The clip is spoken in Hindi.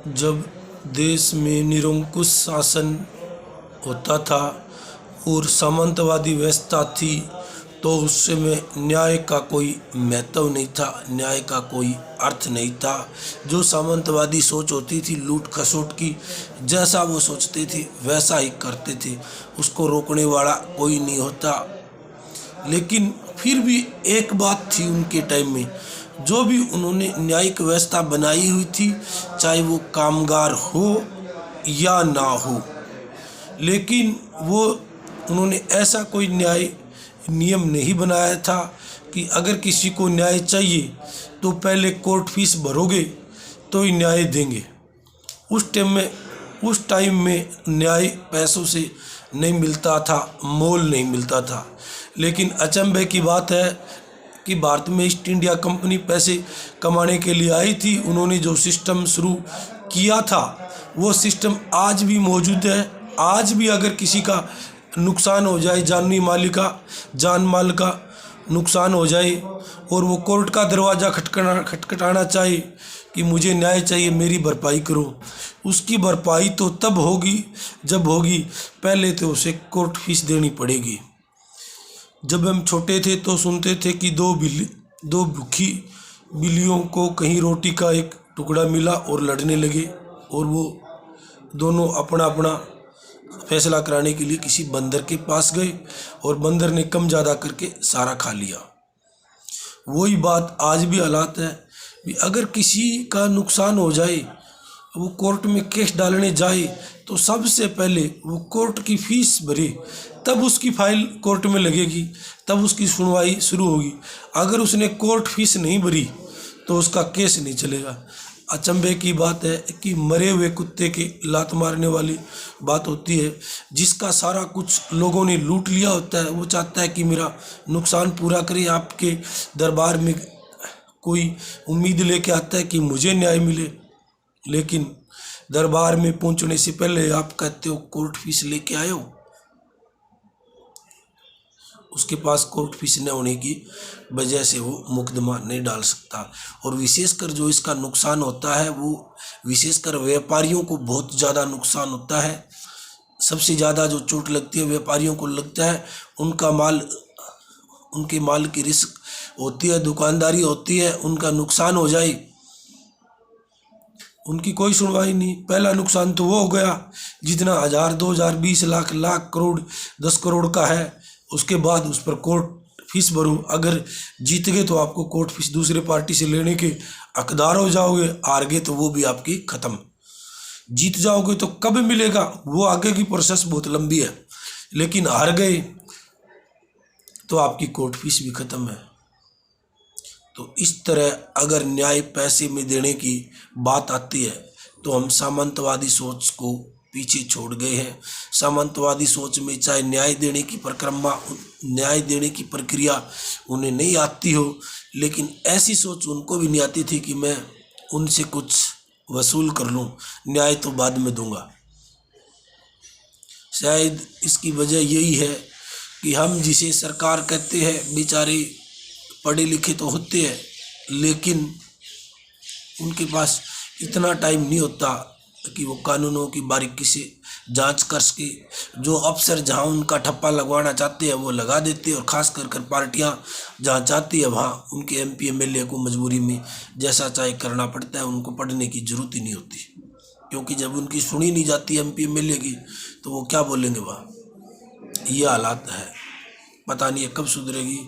जब देश में निरंकुश शासन होता था और सामंतवादी व्यवस्था थी तो उस समय न्याय का कोई महत्व नहीं था, न्याय का कोई अर्थ नहीं था। जो सामंतवादी सोच होती थी लूट खसोट की, जैसा वो सोचते थे वैसा ही करते थे, उसको रोकने वाला कोई नहीं होता। लेकिन फिर भी एक बात थी उनके टाइम में, जो भी उन्होंने न्यायिक व्यवस्था बनाई हुई थी, चाहे वो कामगार हो या ना हो, लेकिन वो उन्होंने ऐसा कोई न्याय नियम नहीं बनाया था कि अगर किसी को न्याय चाहिए तो पहले कोर्ट फीस भरोगे तो ही न्याय देंगे। उस टाइम में न्याय पैसों से नहीं मिलता था, मोल नहीं मिलता था। लेकिन अचंभे की बात है कि भारत में ईस्ट इंडिया कंपनी पैसे कमाने के लिए आई थी। उन्होंने जो सिस्टम शुरू किया था वो सिस्टम आज भी मौजूद है। आज भी अगर किसी का नुकसान हो जाए, जान माल का नुकसान हो जाए और वो कोर्ट का दरवाज़ा खटखटाना चाहे कि मुझे न्याय चाहिए, मेरी भरपाई करो, उसकी भरपाई तो तब होगी जब होगी, पहले तो उसे कोर्ट फीस देनी पड़ेगी। जब हम छोटे थे तो सुनते थे कि दो भूखी बिल्लियों को कहीं रोटी का एक टुकड़ा मिला और लड़ने लगे, और वो दोनों अपना अपना फैसला कराने के लिए किसी बंदर के पास गए और बंदर ने कम ज़्यादा करके सारा खा लिया। वही बात आज भी हालात है कि अगर किसी का नुकसान हो जाए, वो कोर्ट में केस डालने जाए तो सबसे पहले वो कोर्ट की फीस भरे, तब उसकी फाइल कोर्ट में लगेगी, तब उसकी सुनवाई शुरू होगी। अगर उसने कोर्ट फीस नहीं भरी तो उसका केस नहीं चलेगा। अचंभे की बात है कि मरे हुए कुत्ते की लात मारने वाली बात होती है। जिसका सारा कुछ लोगों ने लूट लिया होता है वो चाहता है कि मेरा नुकसान पूरा करे। आपके दरबार में कोई उम्मीद लेके आता है कि मुझे न्याय मिले, लेकिन दरबार में पहुंचने से पहले आप कहते हो कोर्ट फीस लेके आए हो। उसके पास कोर्ट फीस न होने की वजह से वो मुकदमा नहीं डाल सकता। और विशेषकर जो इसका नुकसान होता है वो विशेषकर व्यापारियों को बहुत ज़्यादा नुकसान होता है। सबसे ज़्यादा जो चोट लगती है व्यापारियों को लगता है। उनके माल की रिस्क होती है, दुकानदारी होती है, उनका नुकसान हो जाए उनकी कोई सुनवाई नहीं। पहला नुकसान तो वो हो गया जितना 1000, 2000, 20 लाख, लाख, करोड़, 10 करोड़ का है, उसके बाद उस पर कोर्ट फीस भरो। अगर जीत गए तो आपको कोर्ट फीस दूसरे पार्टी से लेने के हकदार हो जाओगे, हार गए तो वो भी आपकी खत्म। जीत जाओगे तो कब मिलेगा वो आगे की प्रोसेस बहुत लंबी है, लेकिन हार गए तो आपकी कोर्ट फीस भी खत्म है। तो इस तरह अगर न्याय पैसे में देने की बात आती है तो हम सामंतवादी सोच को पीछे छोड़ गए हैं। सामंतवादी सोच में चाहे न्याय देने की प्रक्रिया उन्हें नहीं आती हो, लेकिन ऐसी सोच उनको भी नहीं आती थी कि मैं उनसे कुछ वसूल कर लूं, न्याय तो बाद में दूंगा। शायद इसकी वजह यही है कि हम जिसे सरकार कहते हैं बेचारे पढ़े लिखे तो होते हैं, लेकिन उनके पास इतना टाइम नहीं होता कि वो कानूनों की बारीकी से जांच कर सके। जो अफसर जहां उनका ठप्पा लगवाना चाहते हैं वो लगा देते हैं, और ख़ास कर पार्टियां जहां चाहती है वहां उनके एमपी एमएलए को मजबूरी में जैसा चाहे करना पड़ता है। उनको पढ़ने की ज़रूरत ही नहीं होती, क्योंकि जब उनकी सुनी नहीं जाती एमपी एमएलए की तो वो क्या बोलेंगे वहाँ। ये हालात है, पता नहीं कब सुधरेगी